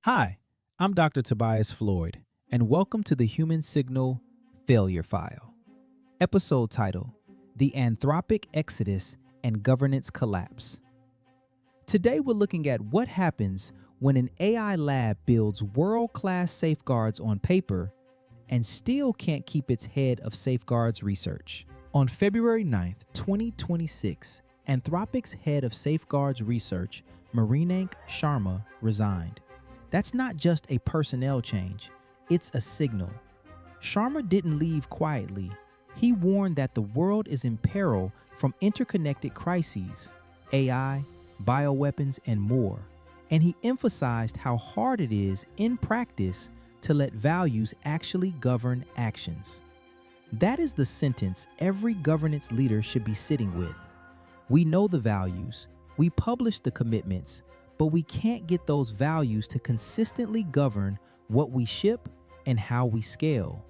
Hi, I'm Dr. Tuboise Floyd, and welcome to the Human Signal Failure File. Episode title, The Anthropic Exodus and Governance Collapse. Today we're looking at what happens when an AI lab builds world-class safeguards on paper and still can't keep its head of safeguards research. On February 9th, 2026, Anthropic's head of safeguards research, Mrinank Sharma, resigned. That's not just a personnel change, it's a signal. Sharma didn't leave quietly. He warned that the world is in peril from interconnected crises, AI, bioweapons, and more. And he emphasized how hard it is in practice to let values actually govern actions. That is the sentence every governance leader should be sitting with. We know the values, we publish the commitments, but we can't get those values to consistently govern what we ship and how we scale.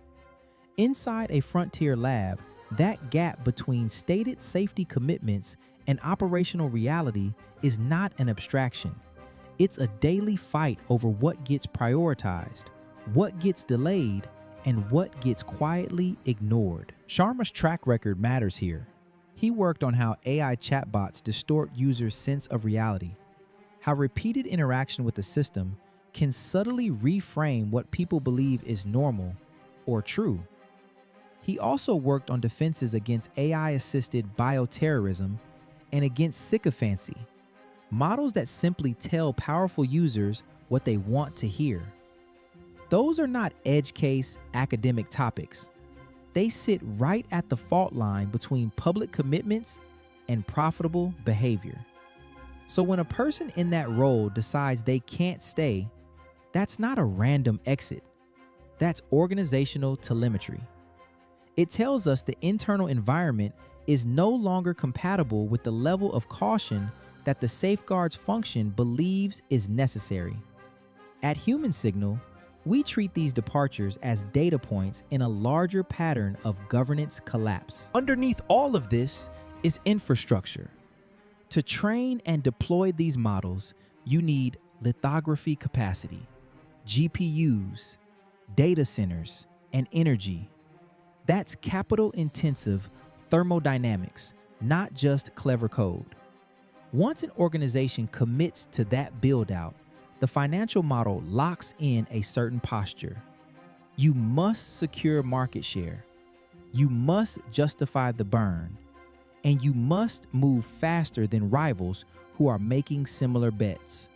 Inside a frontier lab, that gap between stated safety commitments and operational reality is not an abstraction. It's a daily fight over what gets prioritized, what gets delayed, and what gets quietly ignored. Sharma's track record matters here. He worked on how AI chatbots distort users' sense of reality, how repeated interaction with the system can subtly reframe what people believe is normal or true. He also worked on defenses against AI-assisted bioterrorism and against sycophancy, models that simply tell powerful users what they want to hear. Those are not edge case academic topics. They sit right at the fault line between public commitments and profitable behavior. So when a person in that role decides they can't stay, that's not a random exit. That's organizational telemetry. It tells us the internal environment is no longer compatible with the level of caution that the safeguards function believes is necessary. At Human Signal, we treat these departures as data points in a larger pattern of governance collapse. Underneath all of this is infrastructure. To train and deploy these models, you need lithography capacity, GPUs, data centers, and energy. That's capital-intensive thermodynamics, not just clever code. Once an organization commits to that build-out, the financial model locks in a certain posture. You must secure market share. You must justify the burn. And you must move faster than rivals who are making similar bets.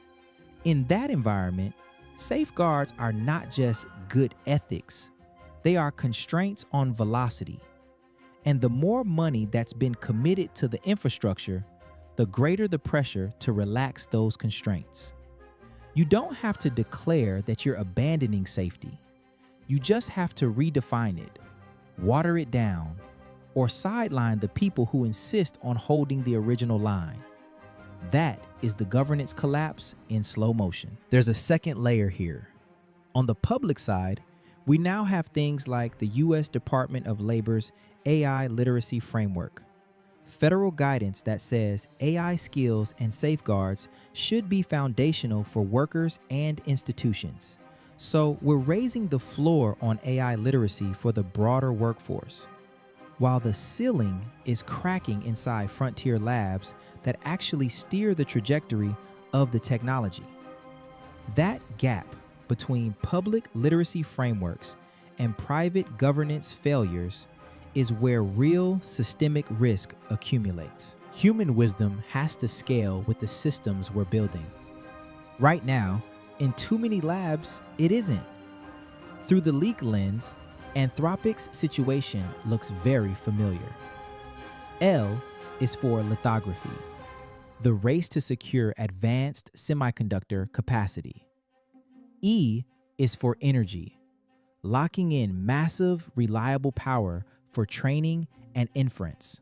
In that environment, safeguards are not just good ethics. They are constraints on velocity. And the more money that's been committed to the infrastructure, the greater the pressure to relax those constraints. You don't have to declare that you're abandoning safety. You just have to redefine it, water it down, or sideline the people who insist on holding the original line. That is the governance collapse in slow motion. There's a second layer here. On the public side, we now have things like the U.S. Department of Labor's AI literacy framework, federal guidance that says AI skills and safeguards should be foundational for workers and institutions. So we're raising the floor on AI literacy for the broader workforce, while the ceiling is cracking inside frontier labs that actually steer the trajectory of the technology. That gap between public literacy frameworks and private governance failures is where real systemic risk accumulates. Human wisdom has to scale with the systems we're building. Right now, in too many labs, it isn't. Through the leak lens, Anthropic's situation looks very familiar. L is for lithography, the race to secure advanced semiconductor capacity. E is for energy, locking in massive, reliable power for training and inference.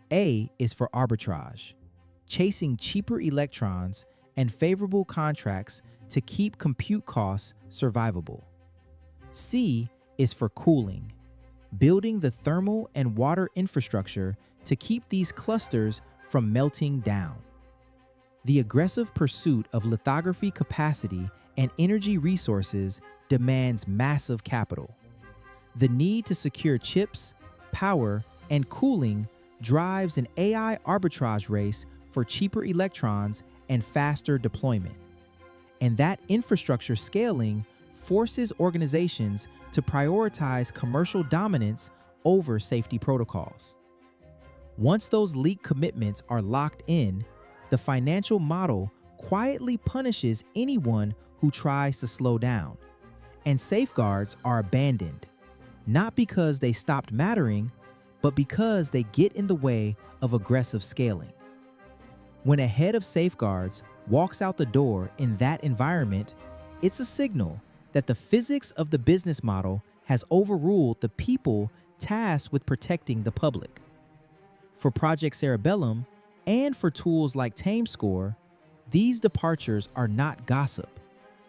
A is for arbitrage, chasing cheaper electrons and favorable contracts to keep compute costs survivable. C is for cooling, building the thermal and water infrastructure to keep these clusters from melting down. The aggressive pursuit of lithography capacity and energy resources demands massive capital. The need to secure chips, power, and cooling drives an AI arbitrage race for cheaper electrons and faster deployment. And that infrastructure scaling forces organizations to prioritize commercial dominance over safety protocols. Once those leaked commitments are locked in, the financial model quietly punishes anyone who tries to slow down, and safeguards are abandoned, not because they stopped mattering, but because they get in the way of aggressive scaling. When a head of safeguards walks out the door in that environment, it's a signal that the physics of the business model has overruled the people tasked with protecting the public. For Project Cerebellum and for tools like TameScore, these departures are not gossip.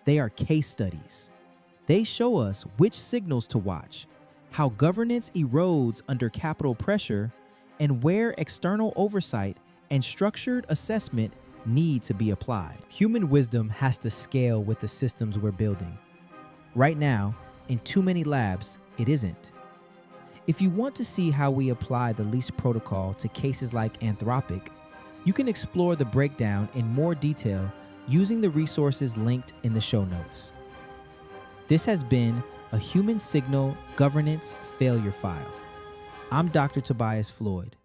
They are case studies. They show us which signals to watch, how governance erodes under capital pressure, and where external oversight and structured assessment need to be applied. Human wisdom has to scale with the systems we're building. Right now, in too many labs, it isn't. If you want to see how we apply the least protocol to cases like Anthropic, you can explore the breakdown in more detail using the resources linked in the show notes. This has been a Human Signal Governance Failure File. I'm Dr. Tuboise Floyd.